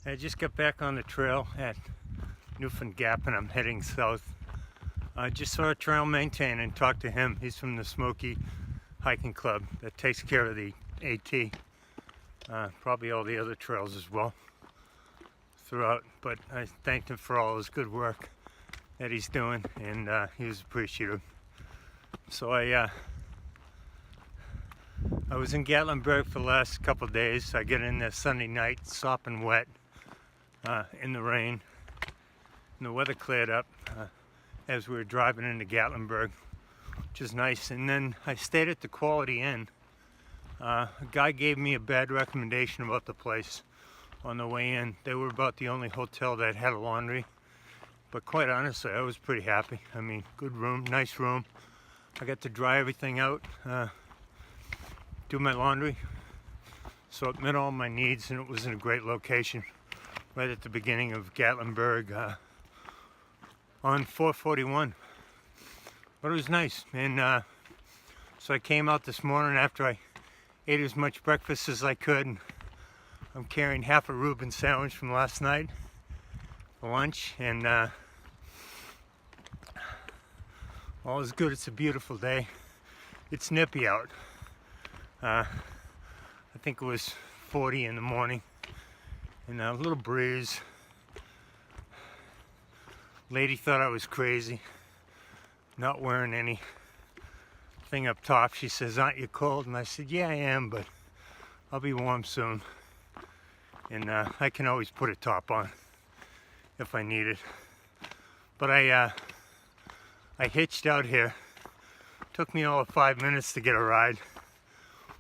I just got back on the trail at Newfound Gap and I'm heading south. I just saw a trail maintainer and talked to him. He's from the Smoky Hiking Club that takes care of the AT. Probably all the other trails as well throughout, but I thanked him for all his good work that he's doing, and he was appreciative. So I was in Gatlinburg for the last couple of days. I get in there Sunday night, sopping wet in the rain, and the weather cleared up as we were driving into Gatlinburg, which is nice. And then I stayed at the Quality Inn. A guy gave me a bad recommendation about the place on the way in. They were about the only hotel that had a laundry, but quite honestly, I was pretty happy. I mean, good room, nice room. I got to dry everything out, do my laundry, so it met all my needs, and it was in a great location right at the beginning of Gatlinburg on 441. But it was nice, and so I came out this morning after I ate as much breakfast as I could, and I'm carrying half a Reuben sandwich from last night for lunch, and all is good. It's a beautiful day. It's nippy out. I think it was 40 in the morning, and a little breeze. Lady thought I was crazy, not wearing anything up top. She says, "Aren't you cold?" And I said, "Yeah, I am, but I'll be warm soon." And I can always put a top on if I need it. But I hitched out here. Took me all of 5 minutes to get a ride.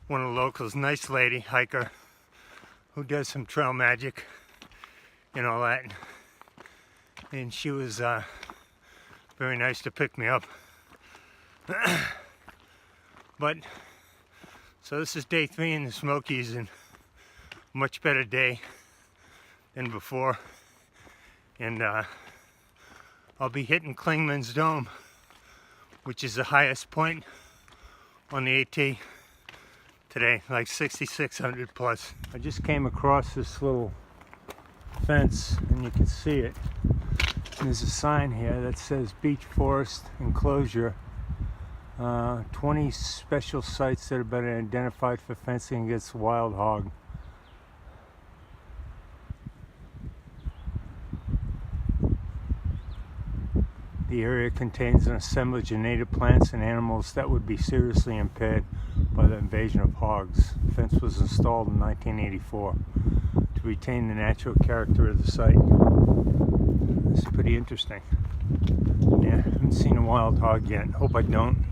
One of the locals, nice lady, hiker, who does some trail magic and all that. And she was very nice to pick me up. But, so this is day 3 in the Smokies, and much better day than before. And I'll be hitting Clingmans Dome, which is the highest point on the AT today, like 6,600 plus. I just came across this little fence, and you can see it. And there's a sign here that says Beach Forest Enclosure. 20 special sites that have been identified for fencing against wild hog. The area contains an assemblage of native plants and animals that would be seriously impaired by the invasion of hogs. The fence was installed in 1984 to retain the natural character of the site. This is pretty interesting. Yeah, I haven't seen a wild hog yet. Hope I don't.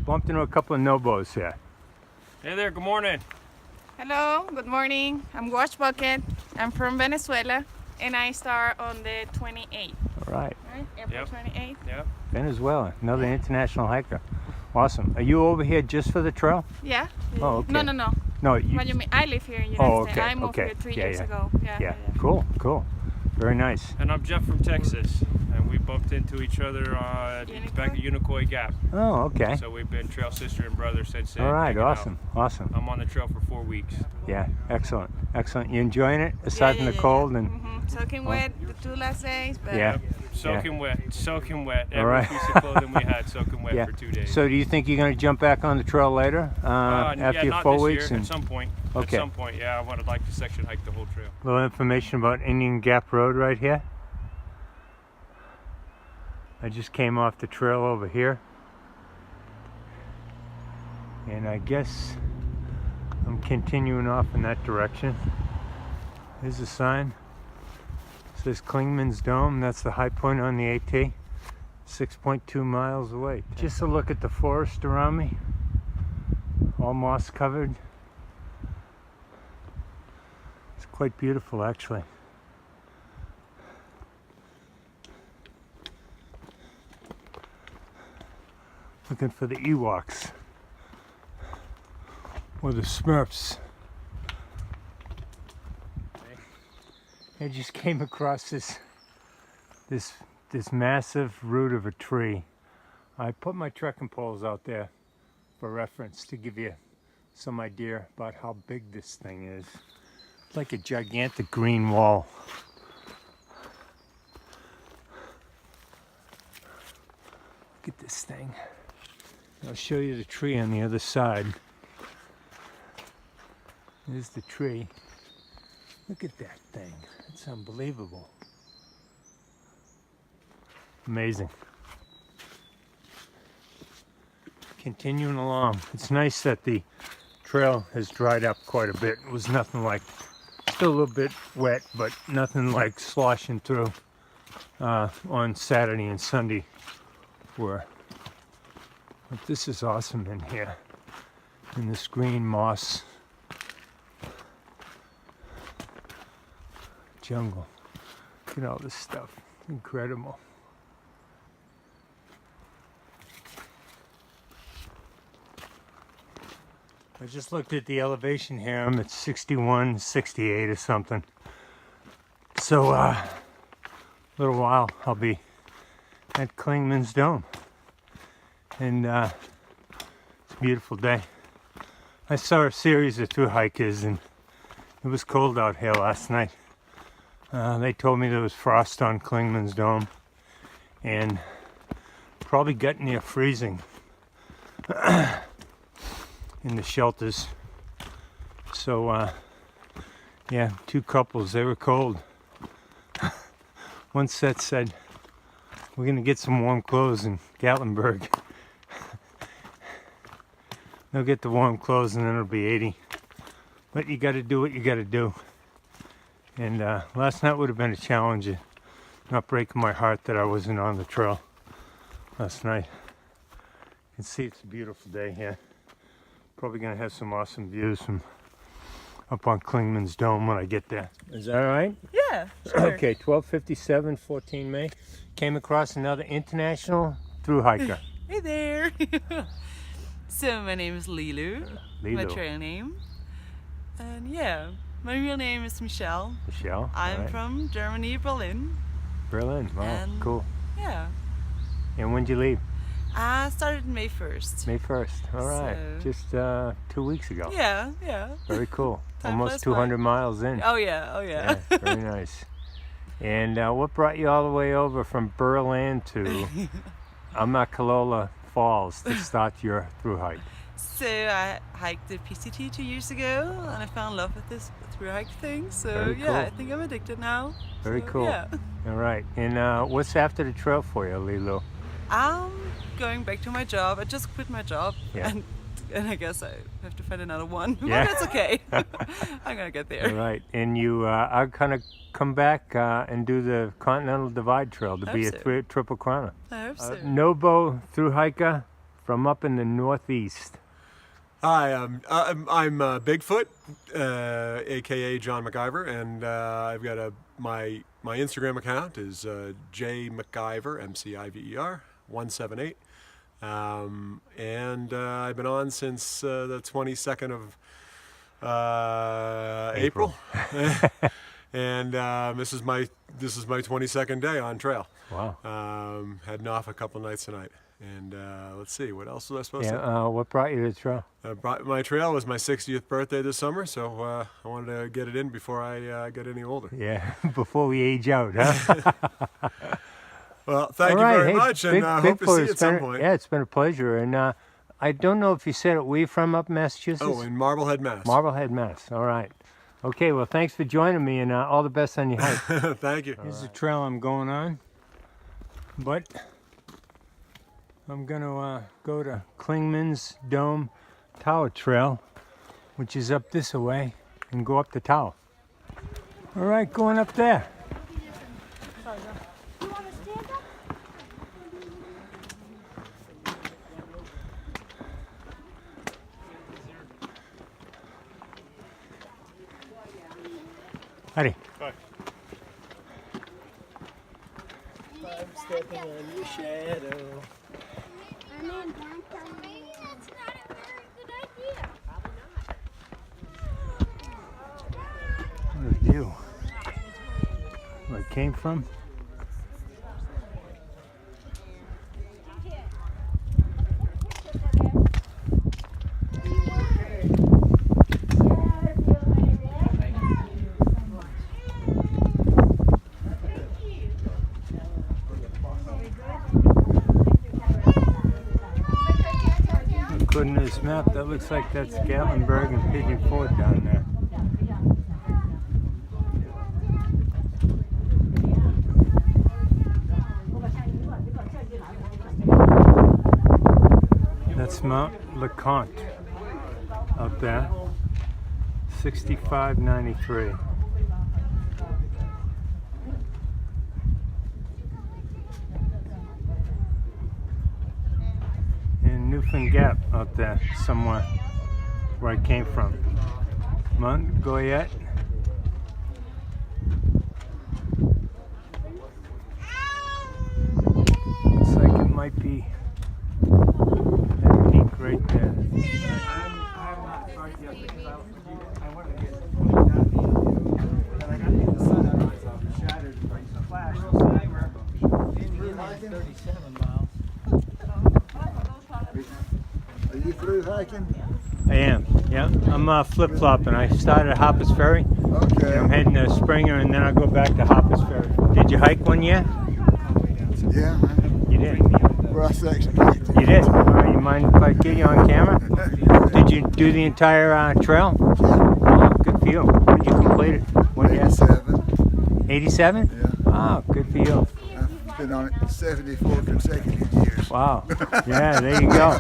Bumped into a couple of NOBOs here. Hey there, good morning. Hello, good morning. I'm Wash Bucket. I'm from Venezuela, and I start on the 28th. All right. Right? April 28th. Yep. Venezuela, another international hiker. Awesome. Are you over here just for the trail? Yeah. Oh, okay. No. No, you... What do you mean? I live here in United States. I moved okay. here 3 Yeah, years yeah. ago. Yeah, cool. Very nice. And I'm Jeff from Texas, and we bumped into each other back at Unicoi Gap. Oh, okay. So we've been trail sister and brother since then. All right, hanging out. awesome. I'm on the trail for 4 weeks. Yeah, excellent. You enjoying it aside from the cold? Yeah. And Soaking wet the 2 last days, but yeah. Soaking wet. All Every right. piece of clothing we had soaking wet for 2 days. So do you think you're going to jump back on the trail later after yeah, your not 4 this weeks? year, at some point. Okay. At some point, yeah, I would like to section hike the whole trail. A little information about Indian Gap Road right here. I just came off the trail over here, and I guess I'm continuing off in that direction. There's a sign. It says Clingmans Dome. That's the high point on the AT. 6.2 miles away. Just a look at the forest around me. All moss covered. It's quite beautiful, actually. Looking for the Ewoks or the Smurfs. I just came across this massive root of a tree. I put my trekking poles out there for reference to give you some idea about how big this thing is. It's like a gigantic green wall. Look at this thing. I'll show you the tree on the other side. There's the tree. Look at that thing. It's unbelievable. Amazing. Continuing along. It's nice that the trail has dried up quite a bit. It was nothing like, still a little bit wet, but nothing like sloshing through on Saturday and Sunday were. But this is awesome in here. In this green moss jungle. Look at all this stuff. Incredible. I just looked at the elevation here. I'm at 61, 68 or something. So a little while I'll be at Clingmans Dome. And it's a beautiful day. I saw a series of thru-hikers and it was cold out here last night. They told me there was frost on Clingmans Dome and probably got near freezing in the shelters. So yeah, two couples, they were cold. One set said, we're gonna get some warm clothes in Gatlinburg. They'll get the warm clothes and then it'll be 80. But you gotta do what you gotta do. And last night would have been a challenge. Not breaking my heart that I wasn't on the trail last night. You can see it's a beautiful day here. Probably gonna have some awesome views from up on Clingmans Dome when I get there. Is that all right? Yeah, sure. Okay, 12:57, 14 May. Came across another international thru-hiker. Hey there. So my name is Lilu, my trail name. And yeah, my real name is Michelle. Michelle. I'm right. From Germany, Berlin. Berlin. Wow, And cool. Yeah. And when'd you leave? I started May 1st. May 1st. All right. So- Just 2 weeks ago. Yeah. Very cool. Time Almost flies 200 miles in. Oh yeah. Yeah, very nice. And what brought you all the way over from Berlin to Amacalola Falls to start your thru-hike? So I hiked the PCT 2 years ago and I fell in love with this thru-hike thing. So Very yeah, cool. I think I'm addicted now. Very So, could Yeah. All right. And what's after the trail for you, Lilo? I'm going back to my job. I just quit my job. Yeah. And I guess I have to find another one. Yeah. But it's okay. I'm gonna get there. All right. And you are going to come back and do the Continental Divide Trail to be Hope a so. triple chrono. I hope so. NOBO thru-hiker from up in the Northeast. Hi, I'm Bigfoot, aka John McIver, and I've got my Instagram account is J McIver MCIVER 178, and I've been on since the 22nd of April, and this is my 22nd day on trail. Wow. Heading off a couple nights tonight. And let's see, what else was I supposed to? Yeah. What brought you to the trail? My trail was my 60th birthday this summer, so I wanted to get it in before I get any older. Yeah. Before we age out, huh? Well, thank All you right. very Hey, much, and I hope to see you at some point. Yeah, it's been a pleasure. And I don't know if you said it. Were you from up Massachusetts? Oh, in Marblehead, Mass. Marblehead, Mass. All right. Okay. Well, thanks for joining me, and all the best on your hike. Thank you. Here's the trail I'm going on, but I'm gonna go to Clingmans Dome Tower Trail, which is up this way, and go up the tower. All right, going up there. You want to stand up? Howdy. I'm stepping on your shadow. I'm in downtown. Maybe that's not a very good idea. Probably not. What a view. Where it came from. According to this map, that looks like that's Gatlinburg and Pigeon Forge down there. That's Mount LeConte up there, 6593. And Newfound Gap out there somewhere where I came from. Mount Goyette. Looks like it might be that peak right there. Are you through hiking? I am, yeah. I'm flip-flopping. I started at Harpers Ferry. Okay. I'm heading to Springer and then I'll go back to Harpers Ferry. Did you hike one year? Yeah. You did. Cross section hiked. You did? All right, you mind if I get you on camera? Did you do the entire trail? Oh, good for you. When did you complete it? What year? 87. 87? Yeah. Oh, good for you. I've been on it 74 consecutive years. Wow. Yeah, there you go.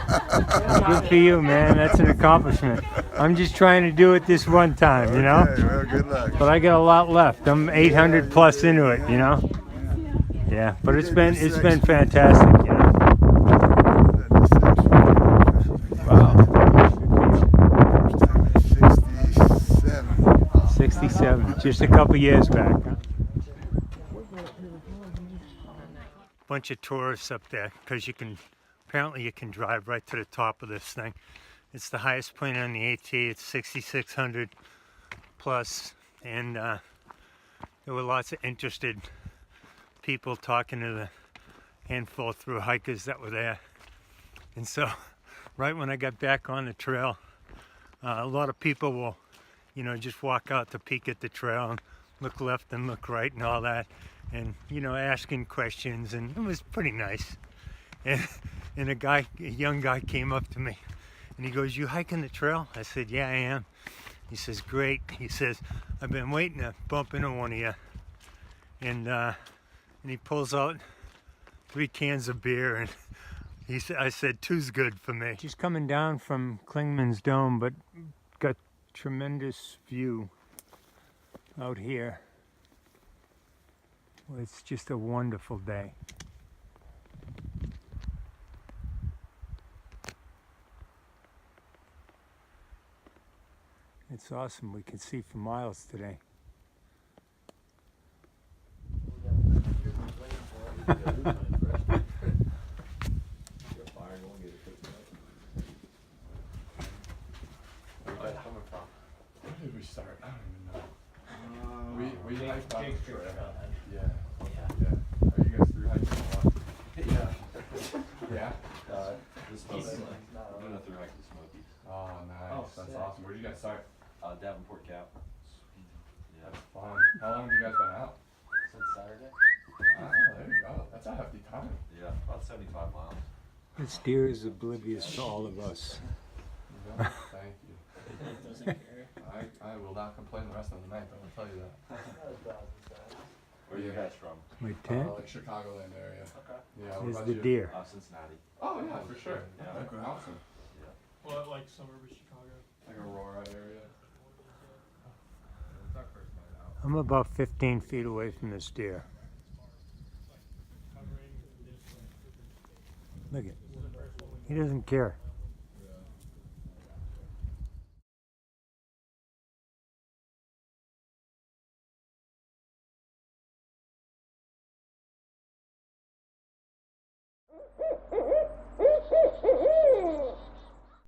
Good for you, man. That's an accomplishment. I'm just trying to do it this one time, you know? Okay, well, good luck. But I got a lot left. I'm 800 plus into it, you know? Yeah, but it's been fantastic, you know? Wow. 67. 67, just a couple years back. Huh? Bunch of tourists up there because apparently you can drive right to the top of this thing. It's the highest point on the AT. It's 6,600 plus, and there were lots of interested people talking to the handful of through hikers that were there. And so right when I got back on the trail, a lot of people will, you know, just walk out to peek at the trail and look left and look right and all that, and, you know, asking questions, and it was pretty nice. And a young guy came up to me and he goes, "You hiking the trail?" I said, "Yeah, I am." He says, "Great." He says, "I've been waiting to bump into one of you." And he pulls out 3 cans of beer, and I said, "Two's good for me." Just coming down from Clingmans Dome, but got tremendous view out here. Well, it's just a wonderful day. It's awesome. We can see for miles today. Where did we start? I don't even know. We hiked on the trail. Yeah. Are you guys through hiking a lot? Yeah. The Smokies. We're doing a thru hike to the Smokies. Oh, nice. That's awesome. Where'd you guys start? Davenport Cap. Yeah. That's fun. How long have you guys been out? Since Saturday? Oh, there you go. That's a hefty time. Yeah, about 75 miles. This deer is oblivious to all of us. Yeah, thank you. I will not complain the rest of the night, but I'll tell you that. Where are you guys from? My tent Like Chicagoland area. Okay. Yeah. What is about the you? deer. Cincinnati. Oh yeah, for sure. Yeah. Okay. Awesome. Yeah. What, like suburb of Chicago? Like Aurora area. I'm about 15 feet away from this deer. Look at, he doesn't care.